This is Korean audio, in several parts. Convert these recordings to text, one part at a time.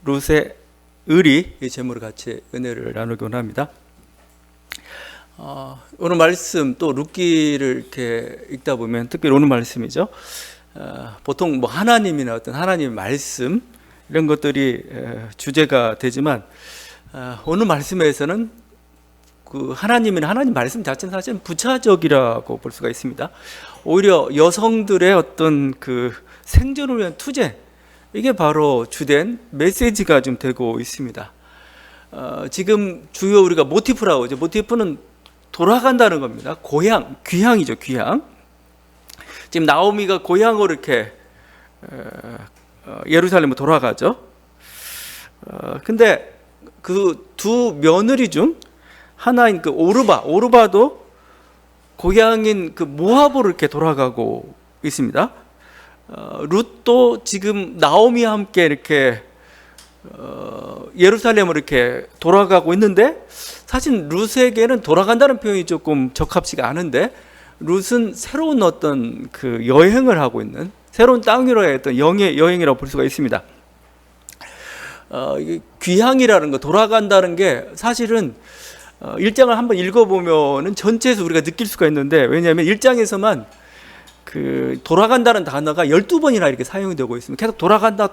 룻의 의리 이 제목으로 같이 은혜를 나누곤 합니다. 오늘 말씀 또 룻기를 이렇게 읽다 보면 특별히 오늘 말씀이죠. 보통 뭐 하나님이나 어떤 하나님의 말씀 이런 것들이 주제가 되지만 오늘 말씀에서는 그 하나님이나 하나님 말씀 자체는 사실 부차적이라고 볼 수가 있습니다. 오히려 여성들의 어떤 그 생존을 위한 투쟁, 이게 바로 주된 메시지가 좀 되고 있습니다. 지금 주요 우리가 모티프라고 하죠. 모티프는 돌아간다는 겁니다. 고향, 귀향이죠. 귀향. 지금 나오미가 고향으로 이렇게 예루살렘으로 돌아가죠. 근데 그 두 며느리 중 하나인 그 오르바도 고향인 그 모압으로 이렇게 돌아가고 있습니다. 룻도 지금 나오미와 함께 이렇게 예루살렘으로 이렇게 돌아가고 있는데, 사실 룻에게는 돌아간다는 표현이 조금 적합치가 않은데, 룻은 새로운 어떤 그 여행을 하고 있는 새로운 땅 위로의 어떤 여행이라고 볼 수가 있습니다. 귀향이라는 거, 돌아간다는 게 사실은 1장을 한번 읽어보면 전체에서 우리가 느낄 수가 있는데, 왜냐하면 1장에서만 그 돌아간다는 단어가 12번이나 이렇게 사용이 되고 있습니다. 계속 돌아간다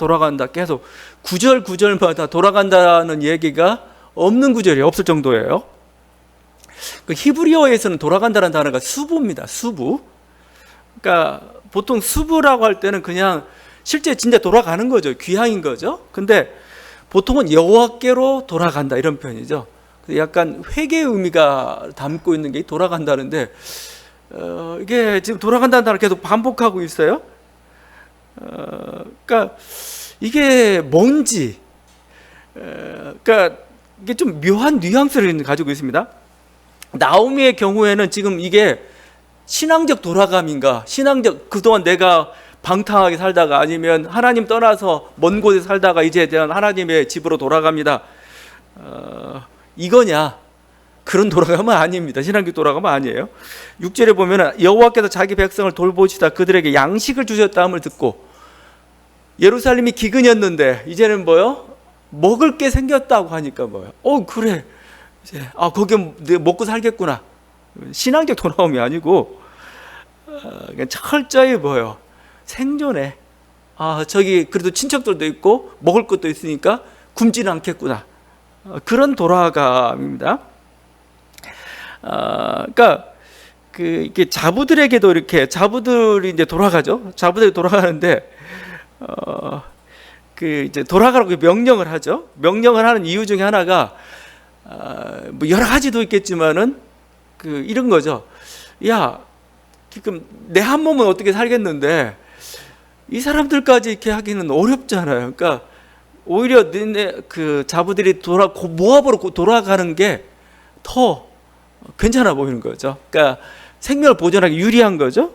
계속 구절마다 돌아간다는 얘기가 없는 구절이 없을 정도예요. 그 히브리어에서는 돌아간다는 단어가 수부입니다. 수부. 그러니까 보통 수부라고 할 때는 그냥 실제 진짜 돌아가는 거죠. 귀향인 거죠. 근데 보통은 여호와께로 돌아간다 이런 표현이죠. 약간 회개의 의미가 담고 있는 게 돌아간다는데, 이게 지금 돌아간다는 단어를 계속 반복하고 있어요. 그러니까 이게 뭔지, 그러니까 이게 좀 묘한 뉘앙스를 가지고 있습니다. 나오미의 경우에는 지금 이게 신앙적 돌아감인가, 신앙적 그동안 내가 방탕하게 살다가 아니면 하나님 떠나서 먼 곳에 살다가 이제 대한 하나님의 집으로 돌아갑니다. 이거냐? 그런 돌아가면 아닙니다. 신앙적 돌아가면 아니에요. 6절에 보면 여호와께서 자기 백성을 돌보시다 그들에게 양식을 주셨다함을 듣고, 예루살렘이 기근이었는데 이제는 뭐요? 먹을 게 생겼다고 하니까 뭐요? 그래. 이제 거기 먹고 살겠구나. 신앙적 돌아옴이 아니고 그냥 철저히 뭐요? 생존에 저기 그래도 친척들도 있고 먹을 것도 있으니까 굶지는 않겠구나. 그런 돌아감입니다. 그러니까 이게 자부들에게도 이렇게 자부들이 이제 돌아가죠. 자부들이 돌아가는데 이제 돌아가라고 명령을 하죠. 명령을 하는 이유 중에 하나가 뭐 여러 가지도 있겠지만은 이런 거죠. 야, 지금 내 한 몸은 어떻게 살겠는데 이 사람들까지 이렇게 하기는 어렵잖아요. 그러니까 오히려 너네 그 자부들이 모압으로 돌아가는 게 더 괜찮아 보이는 거죠. 그러니까 생명을 보존하기 유리한 거죠.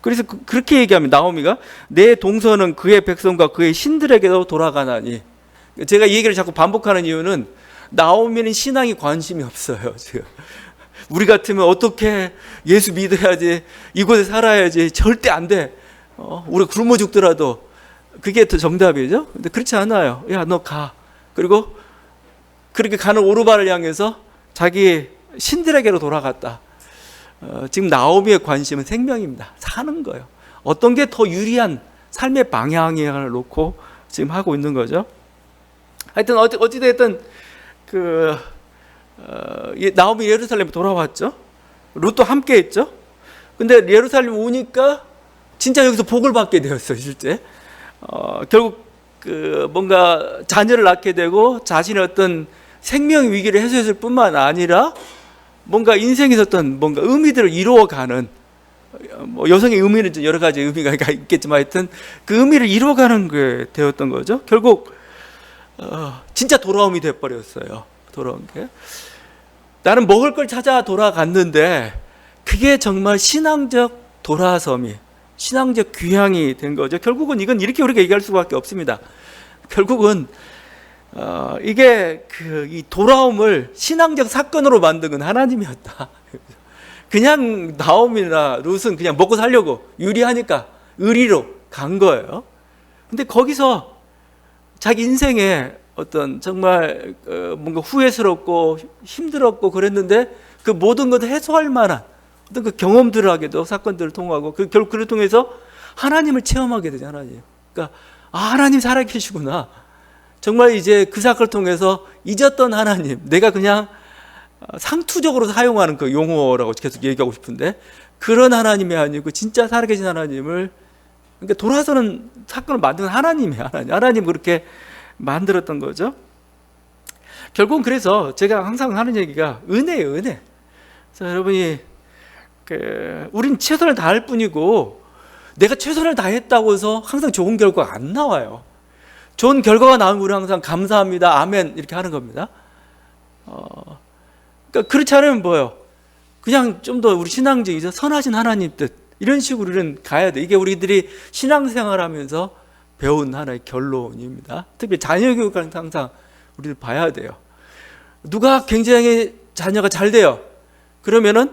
그래서 그렇게 얘기하면 나오미가 내 동서는 그의 백성과 그의 신들에게도 돌아가나니. 제가 이 얘기를 자꾸 반복하는 이유는 나오미는 신앙에 관심이 없어요. 지금 우리 같으면 어떻게 예수 믿어야지, 이곳에 살아야지, 절대 안 돼. 우리가 굶어 죽더라도 그게 더 정답이죠. 근데 그렇지 않아요. 야, 너 가. 그리고 그렇게 가는 오르바를 향해서 자기 신들에게로 돌아갔다. 지금 나오미의 관심은 생명입니다. 사는 거예요. 어떤 게 더 유리한 삶의 방향을 놓고 지금 하고 있는 거죠. 하여튼 어찌됐든 나오미 예루살렘에 돌아왔죠. 룻도 함께 했죠. 근데 예루살렘 오니까 진짜 여기서 복을 받게 되었어요. 실제 결국 뭔가 자녀를 낳게 되고 자신의 어떤 생명 위기를 해소했을 뿐만 아니라 뭔가 인생에서 어떤 뭔가 의미들을 이루어가는, 뭐 여성의 의미는 여러 가지 의미가 있겠지만 하여튼 그 의미를 이루어가는 게 되었던 거죠. 결국 진짜 돌아옴이 돼버렸어요. 돌아온 게, 나는 먹을 걸 찾아 돌아갔는데 그게 정말 신앙적 돌아섬이, 신앙적 귀향이 된 거죠. 결국은 이건 이렇게 우리가 얘기할 수밖에 없습니다. 결국은 이게 이 돌아옴을 신앙적 사건으로 만든 건 하나님이었다. 그냥 나오미나 룻은 그냥 먹고 살려고 유리하니까 의리로 간 거예요. 근데 거기서 자기 인생에 어떤 정말 뭔가 후회스럽고 힘들었고 그랬는데 그 모든 것을 해소할 만한 어떤 그 경험들을 하게도 사건들을 통하고 결국 그를 통해서 하나님을 체험하게 되죠. 하나님. 그러니까 하나님 살아계시구나. 정말 이제 그 사건을 통해서 잊었던 하나님, 내가 그냥 상투적으로 사용하는 그 용어라고 계속 얘기하고 싶은데 그런 하나님이 아니고 진짜 살아계신 하나님을, 그러니까 돌아서는 사건을 만든 하나님이에요. 하나님 그렇게 만들었던 거죠. 결국은 그래서 제가 항상 하는 얘기가 은혜예요, 은혜. 그래서 여러분이 우린 최선을 다할 뿐이고 내가 최선을 다했다고 해서 항상 좋은 결과가 안 나와요. 좋은 결과가 나오면 우리 항상 감사합니다, 아멘 이렇게 하는 겁니다. 그러니까 그렇지 않으면 뭐예요? 그냥 좀 더 우리 신앙적이죠. 선하신 하나님 뜻 이런 식으로 우리는 가야 돼. 이게 우리들이 신앙생활하면서 배운 하나의 결론입니다. 특히 자녀 교육을 항상 우리들 봐야 돼요. 누가 굉장히 자녀가 잘 돼요. 그러면은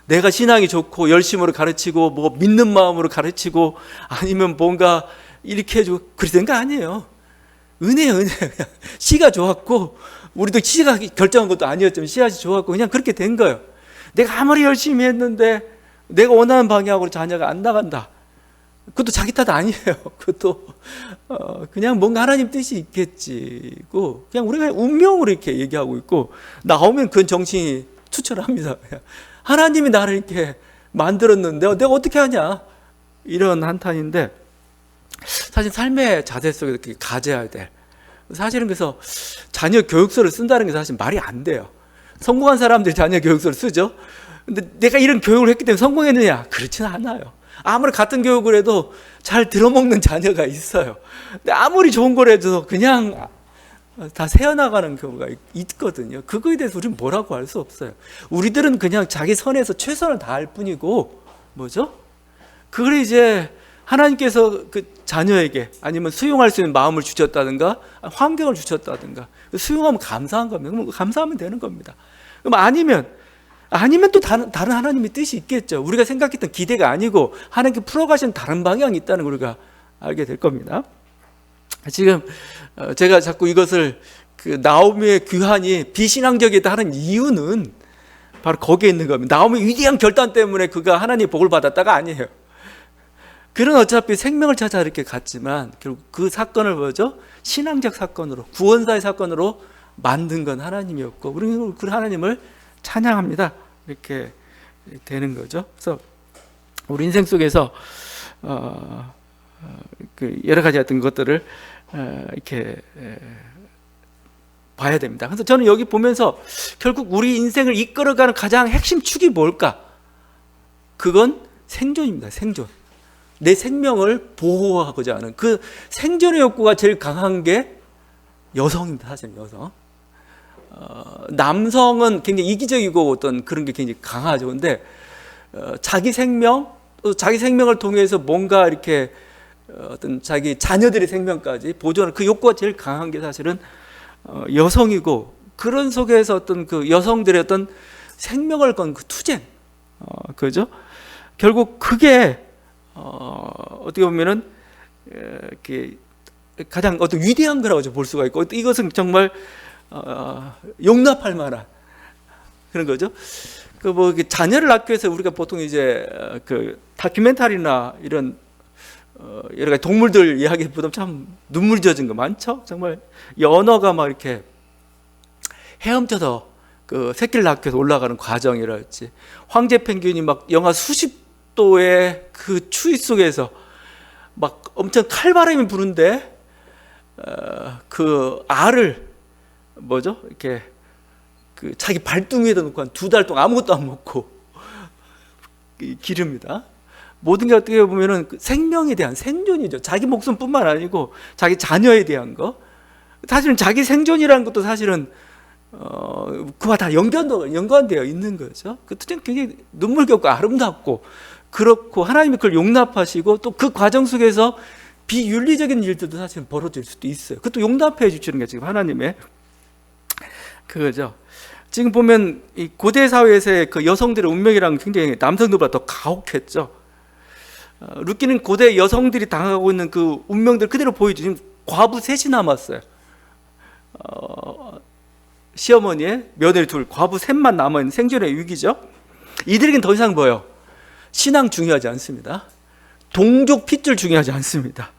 내가 신앙이 좋고 열심으로 가르치고 뭐 믿는 마음으로 가르치고 아니면 뭔가 이렇게 해주고 그랬던 거 아니에요. 은혜예요, 은혜. 그냥 씨가 좋았고 우리도 씨가 결정한 것도 아니었지만 씨앗이 좋았고 그냥 그렇게 된 거예요. 내가 아무리 열심히 했는데 내가 원하는 방향으로 자녀가 안 나간다. 그것도 자기 탓 아니에요. 그것도 그냥 뭔가 하나님 뜻이 있겠지고 그냥 우리가 운명으로 이렇게 얘기하고 있고 나오면 그건 정신이 투철합니다. 하나님이 나를 이렇게 만들었는데 내가 어떻게 하냐 이런 한탄인데 사실 삶의 자세 속에서 그렇게 가져야 돼. 사실은 그래서 자녀 교육서를 쓴다는 게 사실 말이 안 돼요. 성공한 사람들이 자녀 교육서를 쓰죠. 근데 내가 이런 교육을 했기 때문에 성공했느냐? 그렇지는 않아요. 아무리 같은 교육을 해도 잘 들어먹는 자녀가 있어요. 근데 아무리 좋은 걸 해도 그냥 다 새어나가는 경우가 있거든요. 그거에 대해서 우리는 뭐라고 할 수 없어요. 우리들은 그냥 자기 선에서 최선을 다할 뿐이고 뭐죠? 그걸 이제 하나님께서 그 자녀에게 아니면 수용할 수 있는 마음을 주셨다든가 환경을 주셨다든가 수용하면 감사한 겁니다. 그럼 감사하면 되는 겁니다. 그럼 아니면 또 다른 하나님의 뜻이 있겠죠. 우리가 생각했던 기대가 아니고 하나님께 풀어가신 다른 방향이 있다는 걸 우리가 알게 될 겁니다. 지금 제가 자꾸 이것을 그 나오미의 귀환이 비신앙적이다 하는 이유는 바로 거기에 있는 겁니다. 나오미의 위대한 결단 때문에 그가 하나님의 복을 받았다가 아니에요. 그는 어차피 생명을 찾아 이렇게 갔지만 결국 그 사건을 뭐죠? 신앙적 사건으로, 구원사의 사건으로 만든 건 하나님이었고 우리는 그 하나님을 찬양합니다. 이렇게 되는 거죠. 그래서 우리 인생 속에서 그 여러 가지 어떤 것들을 이렇게 봐야 됩니다. 그래서 저는 여기 보면서 결국 우리 인생을 이끌어가는 가장 핵심 축이 뭘까? 그건 생존입니다. 생존. 내 생명을 보호하고자 하는 그 생존의 욕구가 제일 강한 게 여성입니다. 사실 여성. 남성은 굉장히 이기적이고 어떤 그런 게 굉장히 강하죠. 근데 자기 생명, 또 자기 생명을 통해서 뭔가 이렇게 어떤 자기 자녀들의 생명까지 보존하는 그 욕구가 제일 강한 게 사실은 여성이고 그런 속에서 어떤 그 여성들의 어떤 생명을 건 그 투쟁, 그죠? 결국 그게 어떻게 보면은 가장 어떤 위대한 거라고 볼 수가 있고 이것은 정말 용납할 만한 그런 거죠. 그 뭐 자녀를 낳기 위해서 우리가 보통 이제 그 다큐멘터리나 이런 여러 가지 동물들 이야기 보면 참 눈물 젖은 거 많죠. 정말 연어가 막 이렇게 헤엄쳐서 그 새끼를 낳기 위해서 올라가는 과정이랄지 황제 펭귄이 막 영하 수십 도의 그 추위 속에서 막 엄청 칼바람이 부는데 그 알을 뭐죠? 이렇게 그 자기 발등위에다 놓고 한 2달 동안 아무것도 안 먹고 기릅니다. 모든 게 어떻게 보면은 생명에 대한 생존이죠. 자기 목숨뿐만 아니고 자기 자녀에 대한 거. 사실은 자기 생존이라는 것도 사실은 그와 다 연관되어 있는 거죠. 그 투쟁 굉장히 눈물겹고 아름답고 그렇고 하나님이 그걸 용납하시고 또 그 과정 속에서 비윤리적인 일들도 사실 벌어질 수도 있어요. 그것도 용납해 주시는 게 지금 하나님의 그거죠. 지금 보면 이 고대 사회에서의 그 여성들의 운명이랑 굉장히 남성들보다 더 가혹했죠. 룻기는 고대 여성들이 당하고 있는 그 운명들 그대로 보여주죠. 지금 과부 셋이 남았어요. 시어머니의 며느리 둘, 과부 셋만 남은 생존의 위기죠. 이들에겐 더 이상 뭐예요? 신앙 중요하지 않습니다. 동족 핏줄 중요하지 않습니다.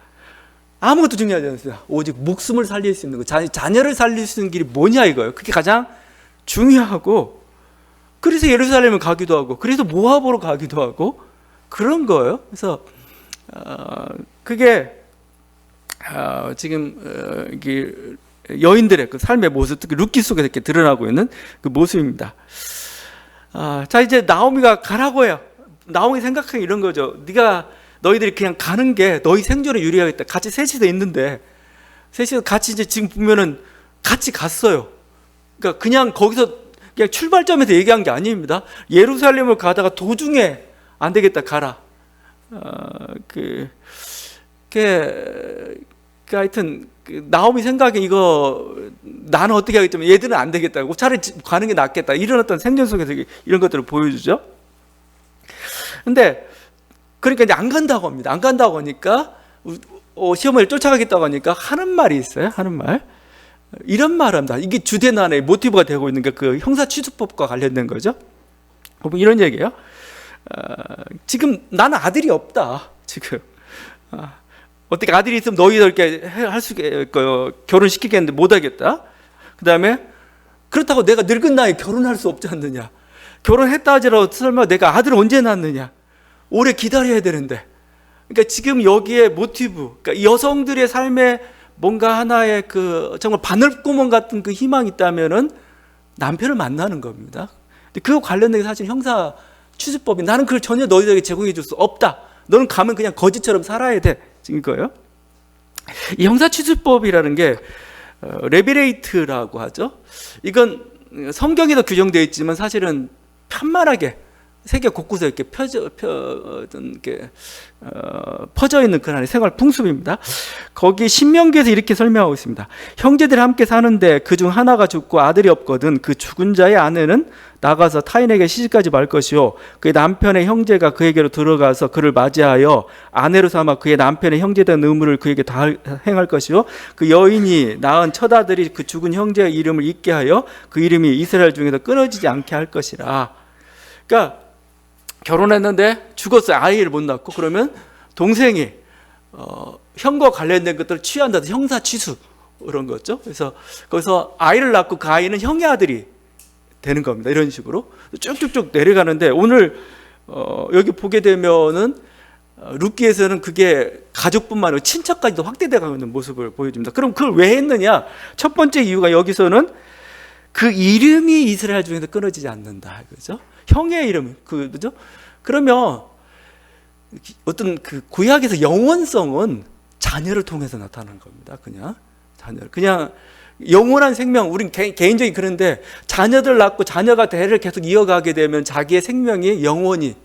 아무것도 중요하지 않습니다. 오직 목숨을 살릴 수 있는 거, 자녀를 살릴 수 있는 길이 뭐냐 이거예요. 그게 가장 중요하고, 그래서 예루살렘을 가기도 하고, 그래서 모압으로 가기도 하고 그런 거예요. 그래서 그게 지금 이게 여인들의 그 삶의 모습, 특히 룻기 속에서 이렇게 드러나고 있는 그 모습입니다. 자, 이제 나오미가 가라고 해요. 나오미 생각하기 이런 거죠. 너희들이 그냥 가는 게 너희 생존에 유리하겠다. 같이 셋이서 있는데, 셋이서 같이 이제 지금 보면은 같이 갔어요. 그러니까 그냥 거기서 그냥 출발점에서 얘기한 게 아닙니다. 예루살렘을 가다가 도중에 안 되겠다, 가라. 하여튼 나오미 생각에 이거 나는 어떻게 하겠지만 얘들은 안 되겠다고, 차라리 가는 게 낫겠다, 이런 어떤 생존 속에서 이런 것들을 보여주죠. 근데 그러니까 이제 안 간다고 합니다. 안 간다고 하니까 시어머니를 쫓아가겠다고 하니까 하는 말이 있어요. 하는 말, 이런 말을 합니다. 이게 주대난의 모티브가 되고 있는 게 그 형사취수법과 관련된 거죠. 이런 얘기예요. 지금 나는 아들이 없다. 지금 어떻게 아들이 있으면 너희들 이렇게 할 수 있겠고요, 결혼시키겠는데 못하겠다. 그 다음에 그렇다고 내가 늙은 나이에 결혼할 수 없지 않느냐. 결혼했다 하더라도 설마 내가 아들을 언제 낳느냐. 오래 기다려야 되는데. 그러니까 지금 여기에 모티브, 그러니까 여성들의 삶에 뭔가 하나의 그 정말 바늘구멍 같은 그 희망이 있다면은 남편을 만나는 겁니다. 근데 그거 관련된 게 사실 형사 취수법이, 나는 그걸 전혀 너희들에게 제공해 줄 수 없다. 너는 가면 그냥 거지처럼 살아야 돼. 지금 거예요. 이 형사 취수법이라는 게 레비레이트라고 하죠. 이건 성경에도 규정되어 있지만 사실은 편만하게 세계 곳곳에 이렇게 퍼져 있는 그런 생활 풍습입니다. 거기 신명기에서 이렇게 설명하고 있습니다. 형제들이 함께 사는데 그중 하나가 죽고 아들이 없거든 그 죽은 자의 아내는 나가서 타인에게 시집가지 말 것이요, 그의 남편의 형제가 그에게로 들어가서 그를 맞이하여 아내로 삼아 그의 남편의 형제된 의무를 그에게 다 행할 것이요, 그 여인이 낳은 첫아들이 그 죽은 형제의 이름을 잊게 하여 그 이름이 이스라엘 중에서 끊어지지 않게 할 것이라. 그러니까 결혼했는데 죽었어요. 아이를 못 낳고. 그러면 동생이 형과 관련된 것들을 취한다. 형사 취수, 그런 거죠. 그래서 거기서 아이를 낳고 그 아이는 형의 아들이 되는 겁니다. 이런 식으로 쭉쭉쭉 내려가는데, 오늘 여기 보게 되면은 룻기에서는 그게 가족뿐만 아니라 친척까지도 확대되어 가는 모습을 보여줍니다. 그럼 그걸 왜 했느냐? 첫 번째 이유가 여기서는 그 이름이 이스라엘 중에서 끊어지지 않는다. 그죠? 형의 이름, 그죠? 그러면 어떤 그 구약에서 영원성은 자녀를 통해서 나타나는 겁니다. 그냥 영원한 생명, 우린 개인적인 그런데 자녀들 낳고 자녀가 대를 계속 이어가게 되면 자기의 생명이 영원히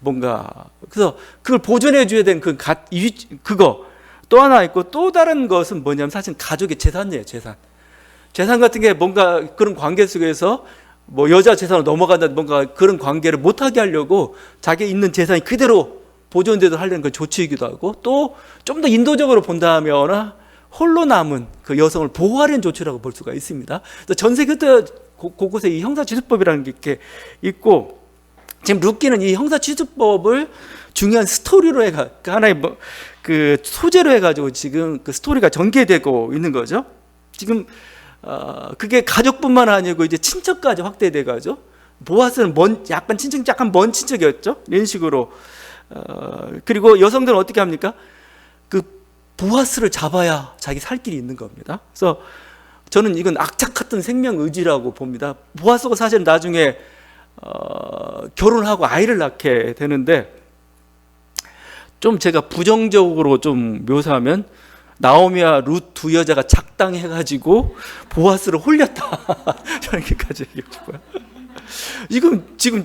뭔가, 그래서 그걸 보존해 줘야 되는 그거 또 하나 있고, 또 다른 것은 뭐냐면 사실 가족의 재산이에요. 재산 같은 게 뭔가 그런 관계 속에서 뭐 여자 재산으로 넘어간다, 뭔가 그런 관계를 못하게 하려고 자기 있는 재산이 그대로 보존되도록 하려는 그 조치이기도 하고, 또 좀 더 인도적으로 본다면 홀로 남은 그 여성을 보호하려는 조치라고 볼 수가 있습니다. 전 세계 곳곳에 이 형사취수법이라는 게 이렇게 있고, 지금 룻기는 이 형사취수법을 중요한 스토리로 하나의 그 소재로 해가지고 지금 그 스토리가 전개되고 있는 거죠. 지금 그게 가족뿐만 아니고 이제 친척까지 확대돼가지고, 보아스는 약간 먼 친척이었죠. 이런 식으로. 그리고 여성들은 어떻게 합니까? 그 보아스를 잡아야 자기 살 길이 있는 겁니다. 그래서 저는 이건 악착 같은 생명 의지라고 봅니다. 보아스가 사실은 나중에 결혼하고 아이를 낳게 되는데, 좀 제가 부정적으로 좀 묘사하면 나오미와 룻 두 여자가 작당해가지고 보아스를 홀렸다. 저는 이렇게까지 얘기하고 싶어요. 이건 지금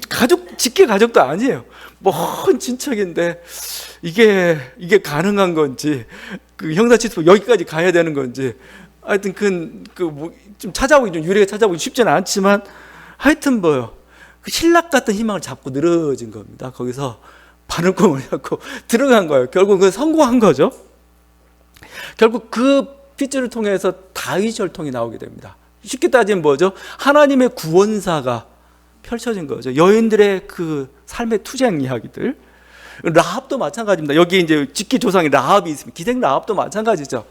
직계 가족도 아니에요. 먼 친척인데 이게 가능한 건지, 그 형사취수법 여기까지 가야 되는 건지, 하여튼 좀 찾아보기, 좀 유리하게 찾아보기 쉽지는 않지만, 하여튼 그 신락 같은 희망을 잡고 늘어진 겁니다. 거기서 바늘구멍을 잡고 들어간 거예요. 결국 성공한 거죠. 결국 그 핏줄을 통해서 다윗 혈통이 나오게 됩니다. 쉽게 따지면 뭐죠? 하나님의 구원사가 펼쳐진 거죠. 여인들의 그 삶의 투쟁 이야기들. 라합도 마찬가지입니다. 여기 이제 직계 조상이 라합이 있습니다. 기생 라합도 마찬가지죠.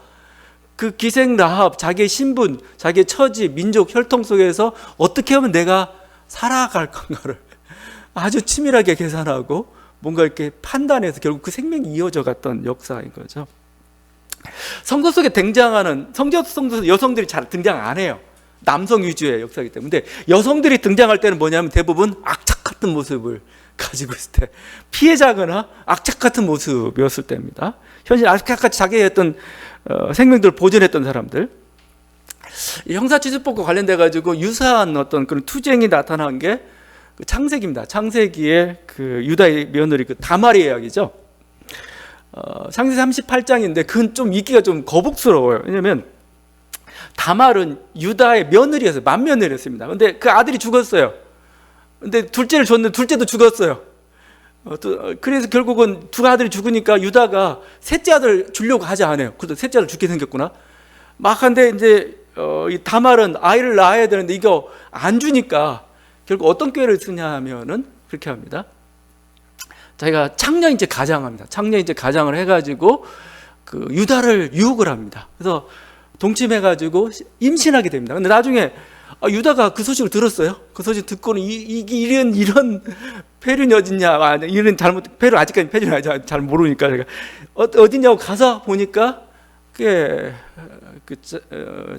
그 기생 라합, 자기의 신분, 자기의 처지, 민족, 혈통 속에서 어떻게 하면 내가 살아갈 건가를 아주 치밀하게 계산하고 뭔가 이렇게 판단해서 결국 그 생명이 이어져 갔던 역사인 거죠. 성서 속에 등장하는, 성서 여성들이 잘 등장 안 해요. 남성 위주의 역사이기 때문에. 여성들이 등장할 때는 뭐냐면 대부분 악착 같은 모습을 가지고 있을 때, 피해자거나 악착 같은 모습이었을 때입니다. 현실 악착같이 자기의 어떤 생명들을 보존했던 사람들. 형사취수법과 관련돼 가지고 유사한 어떤 그런 투쟁이 나타난 게 창세기입니다. 창세기의 그 유다의 며느리 그 다말의 이야기죠. 창세기 38장인데 그건 좀 읽기가 좀 거북스러워요. 왜냐면 다말은 유다의 며느리였어요. 맏며느리였습니다. 근데 그 아들이 죽었어요. 근데 둘째를 줬는데 둘째도 죽었어요. 그래서 결국은 두 아들이 죽으니까 유다가 셋째 아들 주려고 하지 않아요. 그래도 셋째 아들 죽게 생겼구나. 막 한데 이제 이 다말은 아이를 낳아야 되는데 이거 안 주니까 결국 어떤 꾀를 쓰냐 하면은 그렇게 합니다. 자기가 창녀인제 가장합니다. 창녀인제 가장을 해가지고 그 유다를 유혹을 합니다. 그래서 동침해가지고 임신하게 됩니다. 근데 나중에 유다가 그 소식을 들었어요. 그 소식 듣고는 이런 폐륜이 어딨냐, 이런 폐륜 아직까지 폐륜이 잘 모르니까 제가 어딨냐고 가서 보니까 그게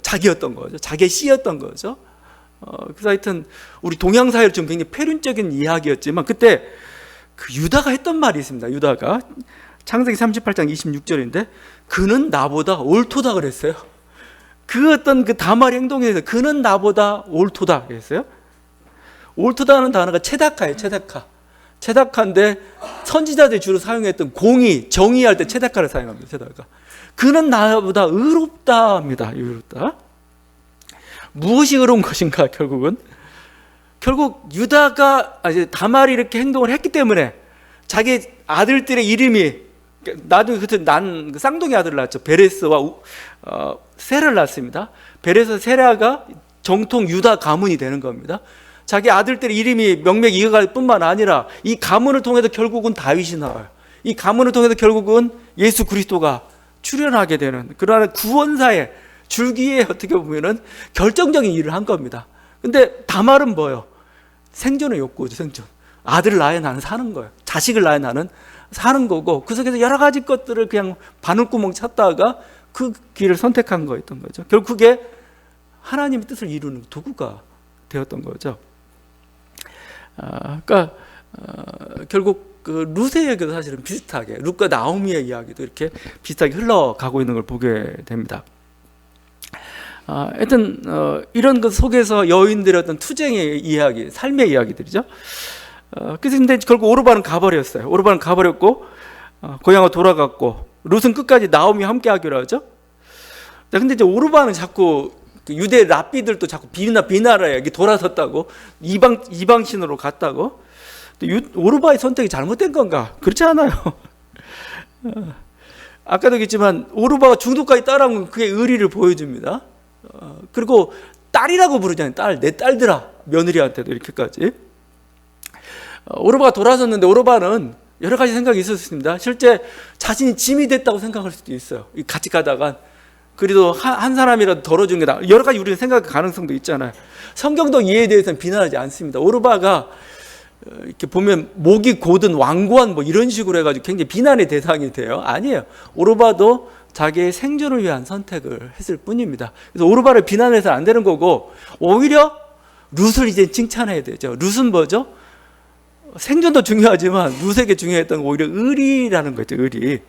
자기였던 거죠. 자기의 씨였던 거죠. 그래서 하여튼 우리 동양 사회를 좀 굉장히 폐륜적인 이야기였지만 그때 그 유다가 했던 말이 있습니다. 유다가 창세기 38장 26절인데 그는 나보다 옳도다 그랬어요. 그 어떤 그 다말의 행동에 대해서 그는 나보다 옳도다 그랬어요. 옳도다는 단어가 체다카예요. 체다카인데 선지자들이 주로 사용했던 공의, 정의할 때 체다카를 사용합니다. 체다카. 그는 나보다 의롭다 합니다. 의롭다. 무엇이 의로운 것인가 결국 유다가 다말이 이렇게 행동을 했기 때문에 자기 아들들의 이름이 나중에 그때 쌍둥이 아들을 낳았죠. 베레스와 세라를 낳았습니다. 베레스 세라가 정통 유다 가문이 되는 겁니다. 자기 아들들의 이름이 명맥 이어갈 뿐만 아니라 이 가문을 통해서 결국은 다윗이 나와요. 이 가문을 통해서 결국은 예수 그리스도가 출현하게 되는 그러한 구원사의 줄기에 어떻게 보면은 결정적인 일을 한 겁니다. 근데 다말은 뭐예요? 생존의 욕구죠. 생존. 아들을 낳아야 나는 사는 거예요. 자식을 낳아야 나는 사는 거고 그 속에서 여러 가지 것들을 그냥 바늘구멍 찾다가 그 길을 선택한 거였던 거죠. 결국에 하나님의 뜻을 이루는 도구가 되었던 거죠. 그러니까 결국 그 룻의 이야기도 사실은 비슷하게 룻과 나오미의 이야기도 이렇게 비슷하게 흘러가고 있는 걸 보게 됩니다. 하여튼 이런 것 속에서 여인들의 어떤 투쟁의 이야기, 삶의 이야기들이죠. 그래서 근데 결국 오르반은 가버렸어요. 오르반은 가버렸고 고향으로 돌아갔고 룻은 끝까지 나오미 함께 하기로 하죠. 근데 이제 오르반은 자꾸 유대 랍비들도 자꾸 비나라에 여기 돌아섰다고 이방신으로 갔다고. 오르반의 선택이 잘못된 건가? 그렇지 않아요. 아까도 얘기했지만 오르바가 중도까지 따라온 건 그게 의리를 보여줍니다. 그리고 딸이라고 부르잖아요. 딸, 내 딸들아. 며느리한테도 이렇게까지. 오르바가 돌아섰는데 오르바는 여러 가지 생각이 있었습니다. 실제 자신이 짐이 됐다고 생각할 수도 있어요. 같이 가다가 그래도 한 사람이라도 덜어주는 게 나. 여러 가지 우리는 생각할 가능성도 있잖아요. 성경도 이에 대해서는 비난하지 않습니다. 오르바가 이렇게 보면 목이 곧은 완고한 뭐 이런 식으로 해가지고 굉장히 비난의 대상이 돼요. 아니에요. 오르바도 자기의 생존을 위한 선택을 했을 뿐입니다. 그래서 오르바를 비난해서는 안 되는 거고 오히려 룻을 이제 칭찬해야 되죠. 룻은 뭐죠? 생존도 중요하지만 룻에게 중요했던 오히려 의리라는 거죠. 의리.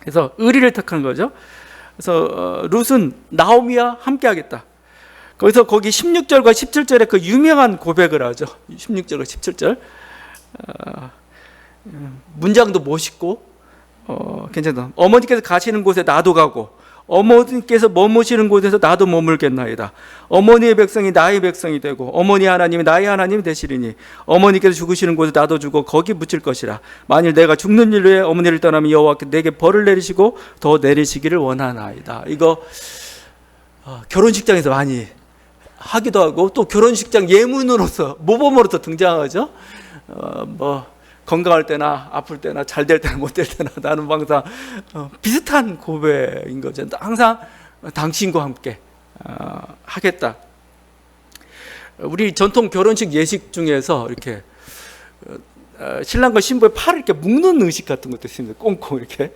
그래서 의리를 택한 거죠. 그래서 룻은 나오미와 함께 하겠다. 거기서 거기 16절과 17절에 그 유명한 고백을 하죠. 16절과 17절. 문장도 멋있고 괜찮다. 어머니께서 가시는 곳에 나도 가고 어머니께서 머무시는 곳에서 나도 머물겠나이다. 어머니의 백성이 나의 백성이 되고 어머니 하나님이 나의 하나님이 되시리니 어머니께서 죽으시는 곳에 나도 죽어 거기 묻힐 것이라. 만일 내가 죽는 일로 해 어머니를 떠나면 여호와께 내게 벌을 내리시고 더 내리시기를 원하나이다. 이거 결혼식장에서 많이 하기도 하고 또 결혼식장 예문으로서 모범으로서 등장하죠. 건강할 때나 아플 때나 잘 될 때나 못 될 때나 나는 항상 비슷한 고백인 거죠. 항상 당신과 함께 하겠다. 우리 전통 결혼식 예식 중에서 이렇게 신랑과 신부의 팔을 이렇게 묶는 의식 같은 것도 있습니다. 꽁꽁 이렇게.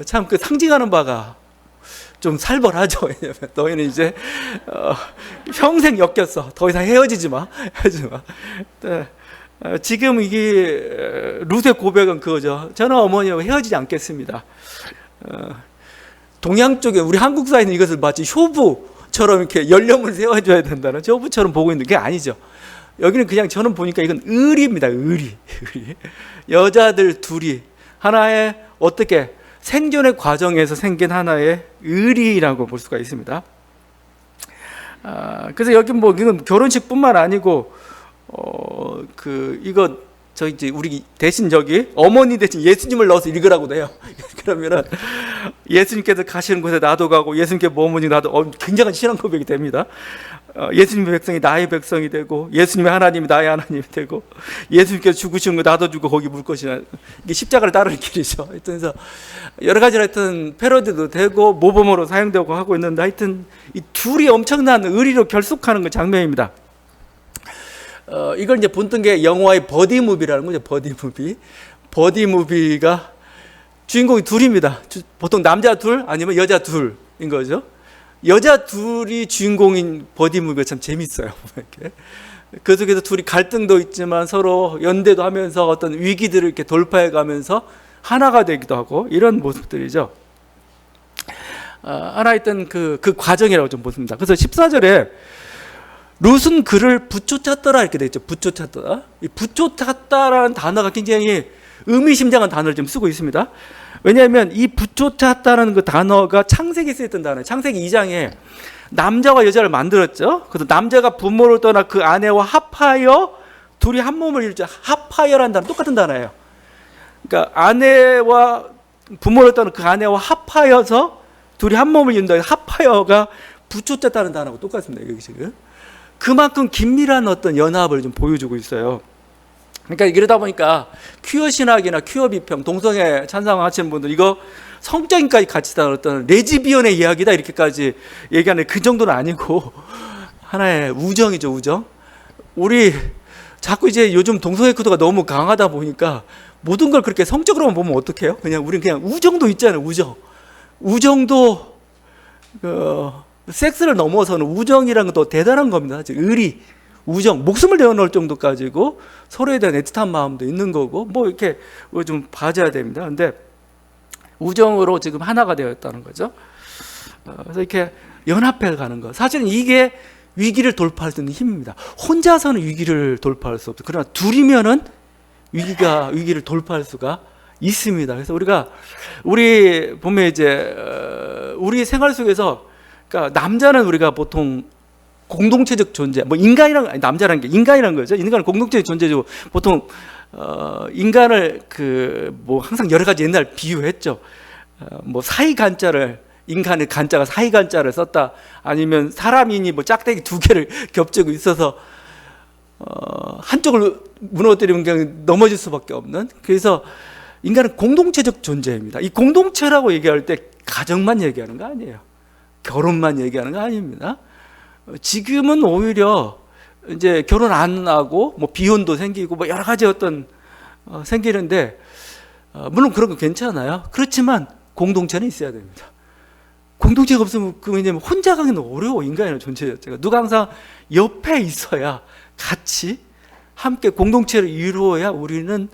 참 그 상징하는 바가 좀 살벌하죠. 왜냐면 너희는 이제 평생 엮였어. 더 이상 헤어지지 마. 헤어지지 마. 지금 이게 룻의 고백은 그거죠. 저는 어머니하고 헤어지지 않겠습니다. 동양 쪽에 우리 한국 사회는 이것을 마치 효부처럼 이렇게 연령을 세워줘야 된다는 효부처럼 보고 있는 게 아니죠. 여기는 그냥 저는 보니까 이건 의리입니다. 의리. 여자들 둘이 하나의 어떻게 생존의 과정에서 생긴 하나의 의리라고 볼 수가 있습니다. 그래서 여기 뭐 이건 결혼식뿐만 아니고 이거 이제 우리 대신 저기 어머니 대신 예수님을 넣어서 읽으라고 돼요. 그러면은 예수님께서 가시는 곳에 나도 가고 예수님께 머무니 나도 굉장한 신앙 고백이 됩니다. 예수님의 백성이 나의 백성이 되고 예수님의 하나님이 나의 하나님이 되고 예수님께서 죽으시는 거 나도 죽고 거기 물 것이나 이게 십자가를 따르는 길이죠. 그래서 여러 가지로 하여튼 패러디도 되고 모범으로 사용되고 하고 있는데 하여튼 이 둘이 엄청난 의리로 결속하는 그 장면입니다. 이걸 이제 본뜬 게 영화의 버디무비라는 거죠. 버디무비가 주인공이 둘입니다. 보통 남자 둘 아니면 여자 둘인 거죠. 여자 둘이 주인공인 버디무비가 참 재밌어요. 이렇게. 그 속에서 둘이 갈등도 있지만 서로 연대도 하면서 어떤 위기들을 이렇게 돌파해 가면서 하나가 되기도 하고 이런 모습들이죠. 하나 있던 그 과정이라고 좀 보습니다. 그래서 14절에 룻은 그를 부쫓았더라 이렇게 되어 있죠. 부쫓았더라. 이 부쫓았다라는 단어가 굉장히 의미심장한 단어를 좀 쓰고 있습니다. 왜냐하면 이 부쫓았다는 그 단어가 창세기에 쓰였던 단어예요. 창세기 2장에 남자와 여자를 만들었죠. 그래서 남자가 부모를 떠나 그 아내와 합하여 둘이 한 몸을 이루죠. 합하여라는 단어 똑같은 단어예요. 그러니까 아내와 부모를 떠나 그 아내와 합하여서 둘이 한 몸을 이룬다. 합하여가 부쫓았다는 단어하고 똑같습니다. 여기 지금. 그만큼 긴밀한 어떤 연합을 좀 보여주고 있어요. 그러니까 이러다 보니까 퀴어 신학이나 퀴어 비평, 동성애 찬성하시는 분들 이거 성적인까지 같이 다 어떤 레즈비언의 이야기다 이렇게까지 얘기하는 그 정도는 아니고 하나의 우정이죠, 우정. 우리 자꾸 이제 요즘 동성애 코드가 너무 강하다 보니까 모든 걸 그렇게 성적으로만 보면 어떡해요? 우린 그냥 우정도 있잖아요, 우정. 우정도 섹스를 넘어서는 우정이라는 것도 대단한 겁니다. 의리, 우정, 목숨을 내어놓을 정도까지고 서로에 대한 애틋한 마음도 있는 거고 뭐 이렇게 좀 봐줘야 됩니다. 근데 우정으로 지금 하나가 되었다는 거죠. 그래서 이렇게 연합해 가는 거. 사실은 이게 위기를 돌파할 수 있는 힘입니다. 혼자서는 위기를 돌파할 수 없죠. 그러나 둘이면은 위기를 돌파할 수가 있습니다. 그래서 우리 보면 이제 우리 생활 속에서 그러니까 남자는 우리가 보통 공동체적 존재, 뭐 남자라는 게 인간이라는 거죠. 인간은 공동체적 존재죠. 보통 인간을 뭐 항상 여러 가지 옛날 비유했죠. 뭐 인간의 간자가 사이 간자를 썼다. 아니면 사람이니 뭐 짝대기 두 개를 겹치고 있어서 한쪽을 무너뜨리면 그냥 넘어질 수밖에 없는. 그래서 인간은 공동체적 존재입니다. 이 공동체라고 얘기할 때 가정만 얘기하는 거 아니에요. 결혼만 얘기하는 거 아닙니다. 지금은 오히려 이제 결혼 안 하고 뭐 비혼도 생기고 뭐 여러 가지 어떤 생기는데 물론 그런 거 괜찮아요. 그렇지만 공동체는 있어야 됩니다. 공동체가 없으면 왜냐면 혼자 가기는 어려워. 인간의 존재 자체가 누가 항상 옆에 있어야 같이 함께 공동체를 이루어야 우리는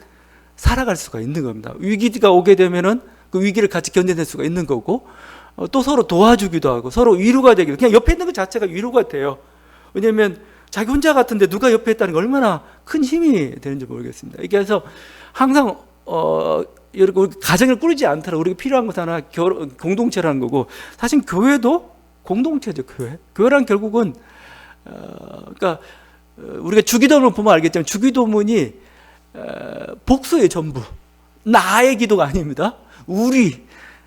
살아갈 수가 있는 겁니다. 위기가 오게 되면은 그 위기를 같이 견뎌낼 수가 있는 거고 또 서로 도와주기도 하고 서로 위로가 되기도 그냥 옆에 있는 것 자체가 위로가 돼요. 왜냐하면 자기 혼자 같은데 누가 옆에 있다는 게 얼마나 큰 힘이 되는지 모르겠습니다. 그래서 항상 여러분 가정을 꾸리지 않더라도 우리가 필요한 것 하나 공동체라는 거고, 사실 교회도 공동체죠. 교회란 결국은 그러니까 우리가 주기도문을 보면 알겠지만 주기도문이 복수의 전부. 나의 기도가 아닙니다.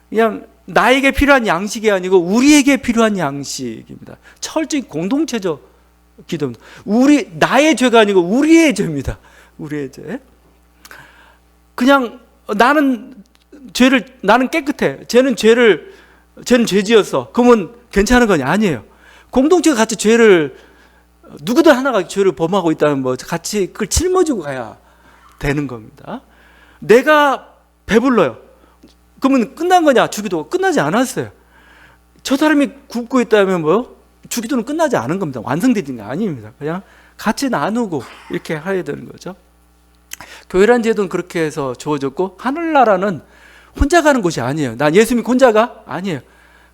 그냥 나에게 필요한 양식이 아니고 우리에게 필요한 양식입니다. 철저히 공동체적 기도입니다. 나의 죄가 아니고 우리의 죄입니다. 우리의 죄. 그냥 나는 깨끗해. 쟤는 죄지었어. 그러면 괜찮은 건 아니에요. 공동체가 같이 누구든 하나가 죄를 범하고 있다면 같이 그걸 짊어지고 가야 되는 겁니다. 내가 배불러요. 그러면 끝난 거냐? 주기도가 끝나지 않았어요. 저 사람이 굶고 있다면 주기도는 끝나지 않은 겁니다. 완성되는 게 아닙니다. 그냥 같이 나누고 이렇게 해야 되는 거죠. 교회란 제도는 그렇게 해서 주어졌고, 하늘나라는 혼자 가는 곳이 아니에요. 난 예수 믿고 혼자 가? 아니에요.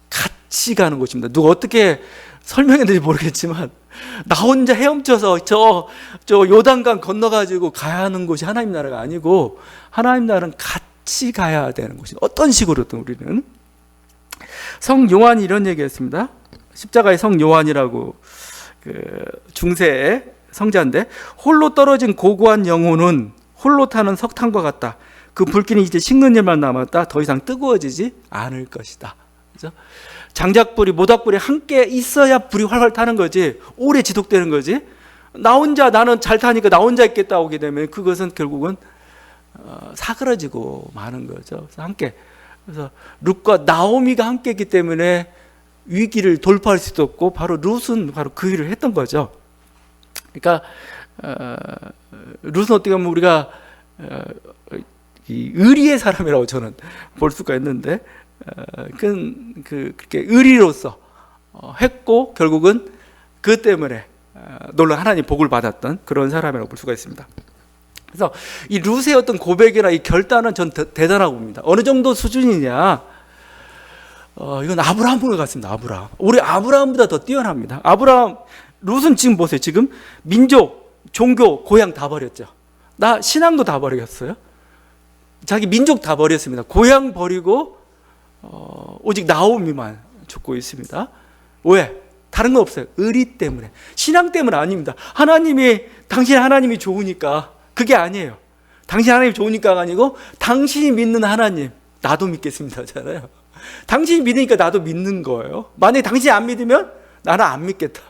같이 가는 곳입니다. 누가 어떻게 설명했는지 모르겠지만 나 혼자 헤엄쳐서 저 요단강 건너가지고 가야 하는 곳이 하나님 나라가 아니고, 하나님 나라는 같이 가야 되는 곳이 어떤 식으로든 우리는. 성 요한이 이런 얘기했습니다. 십자가의 성 요한이라고 중세의 성자인데, 홀로 떨어진 고고한 영혼은 홀로 타는 석탄과 같다. 그 불길은 이제 식는 일만 남았다. 더 이상 뜨거워지지 않을 것이다. 그죠? 장작불이 모닥불이 함께 있어야 불이 활활 타는 거지, 오래 지속되는 거지. 나는 잘 타니까 나 혼자 있겠다 오게 되면 그것은 결국은 사그러지고 마는 거죠. 그래서 룻과 나오미가 함께 했기 때문에 위기를 돌파할 수도 없고, 바로 룻은 바로 그 일을 했던 거죠. 그러니까 룻은 어떻게 보면 우리가 이 의리의 사람이라고 저는 볼 수가 있는데, 그렇게 의리로서 했고 결국은 그 때문에 놀라운 하나님 복을 받았던 그런 사람이라고 볼 수가 있습니다. 그래서 이 룻의 어떤 고백이나 이 결단은 전 대단하고 봅니다. 어느 정도 수준이냐, 이건 아브라함과 같습니다. 우리 아브라함보다 더 뛰어납니다. 룻은 지금 보세요. 지금 민족, 종교, 고향 다 버렸죠. 신앙도 다 버렸어요. 자기 민족 다 버렸습니다. 고향 버리고 오직 나오미만 죽고 있습니다. 왜? 다른 건 없어요. 의리 때문에. 신앙 때문 아닙니다. 당신 하나님이 좋으니까. 그게 아니에요. 당신 하나님이 좋으니까가 아니고, 당신이 믿는 하나님, 나도 믿겠습니다잖아요. 당신이 믿으니까 나도 믿는 거예요. 만약에 당신이 안 믿으면 나는 안 믿겠다,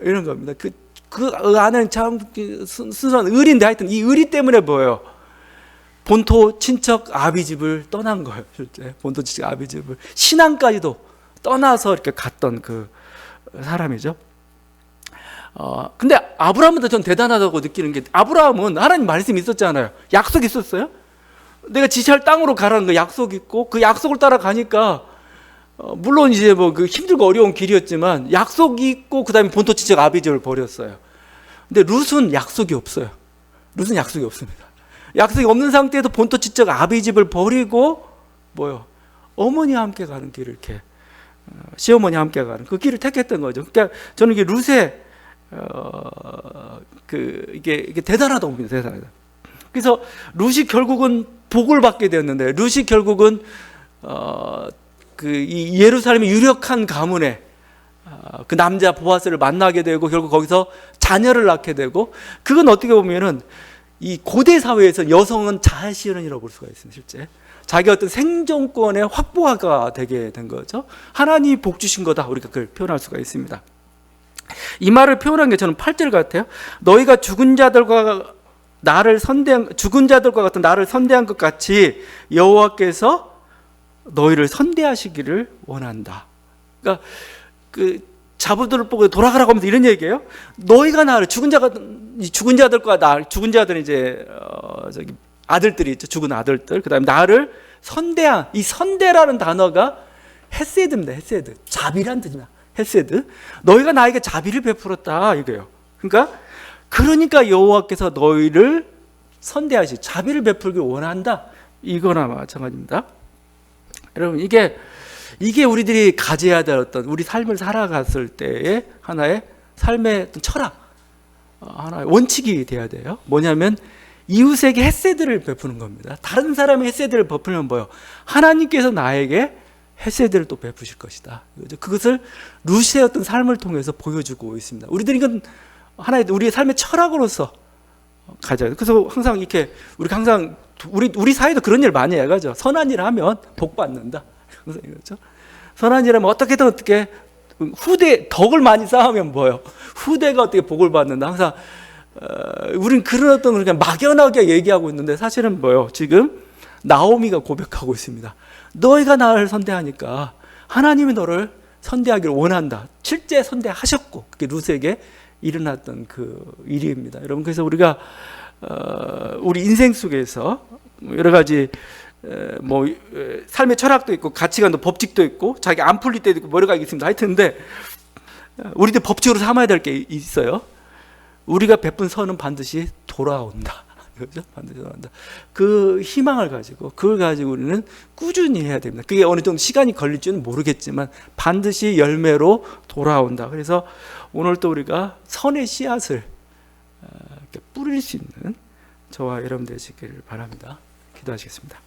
이런 겁니다. 그 안에는 참 순수한 의리인데, 하여튼 이 의리 때문에 뭐예요? 본토 친척 아비집을 떠난 거예요. 실제 본토 친척 아비집을, 신앙까지도 떠나서 이렇게 갔던 그 사람이죠. 근데 아브라함보다 전 대단하다고 느끼는 게, 아브라함은 하나님 말씀이 있었잖아요. 약속이 있었어요. 내가 지시할 땅으로 가라는 거 약속 있고, 그 약속을 따라가니까 물론 이제 그 힘들고 어려운 길이었지만 약속이 있고, 그 다음에 본토 친척 아비집을 버렸어요. 근데 룻은 약속이 없어요. 룻은 약속이 없습니다. 약속이 없는 상태에서 본토 친척 아비집을 버리고 어머니와 함께 가는 길을, 이렇게 시어머니와 함께 가는 그 길을 택했던 거죠. 그러니까 저는 이게 룻의 이게 대단하다고 봅니다. 대단하다. 그래서 룻이 결국은 복을 받게 되었는데, 룻이 결국은 이 예루살렘의 유력한 가문에 그 남자 보아스를 만나게 되고, 결국 거기서 자녀를 낳게 되고, 그건 어떻게 보면은 이 고대 사회에서 여성은 자아실현이라고 볼 수가 있습니다. 실제 자기 어떤 생존권의 확보가 되게 된 거죠. 하나님이 복 주신 거다, 우리가 그걸 표현할 수가 있습니다. 이 말을 표현한 게 저는 8절 같아요. 너희가 죽은 자들과 같은 나를 선대한 것 같이 여호와께서 너희를 선대하시기를 원한다. 그러니까 자부들을 보고 돌아가라고 하면서 이런 얘기예요. 너희가 나를 죽은 자들은 이제 아들들이 있죠. 죽은 아들들. 그다음에 나를 선대한, 이 선대라는 단어가 헤세드입니다. 헤세드. 자비란 뜻입니다. 헤세드. 너희가 나에게 자비를 베풀었다, 이거예요. 그러니까 여호와께서 너희를 선대하시, 자비를 베풀길 원한다, 이거나 마찬가지입니다. 여러분, 이게 우리들이 가져야 될 어떤 우리 삶을 살아갔을 때의 하나의 삶의 어떤 철학, 하나의 원칙이 돼야 돼요. 뭐냐면 이웃에게 헤세드를 베푸는 겁니다. 다른 사람의 헤세드를 베푸면 뭐요? 하나님께서 나에게 헤세드를 또 베푸실 것이다. 그것을 루시의 어떤 삶을 통해서 보여주고 있습니다. 우리들이 이건 하나의 우리의 삶의 철학으로서 가져요. 그래서 항상 이렇게 우리가 항상 우리 사회도 그런 일 많이 해가죠. 선한 일 하면 복 받는다. 그렇죠? 선한 일 하면 어떻게든 어떻게 후대 덕을 많이 쌓으면 뭐요? 후대가 어떻게 복을 받는다. 항상 우린 그런 어떤 그냥 막연하게 얘기하고 있는데 사실은 뭐요? 지금 나오미가 고백하고 있습니다. 너희가 나를 선대하니까 하나님이 너를 선대하기를 원한다. 실제 선대하셨고 그게 룻에게 일어났던 그 일입니다. 여러분, 그래서 우리가 우리 인생 속에서 여러 가지 뭐 삶의 철학도 있고 가치관도 법칙도 있고 자기 안 풀릴 때도 있고 여러 가지 있습니다. 하여튼데 우리들 법칙으로 삼아야 될 게 있어요. 우리가 베푼 선은 반드시 돌아온다. 그렇죠? 반드시 돌아온다. 그 희망을 가지고 그걸 가지고 우리는 꾸준히 해야 됩니다. 그게 어느 정도 시간이 걸릴지는 모르겠지만 반드시 열매로 돌아온다. 그래서 오늘 또 우리가 선의 씨앗을 뿌릴 수 있는 저와 여러분 되시기를 바랍니다. 기도하시겠습니다.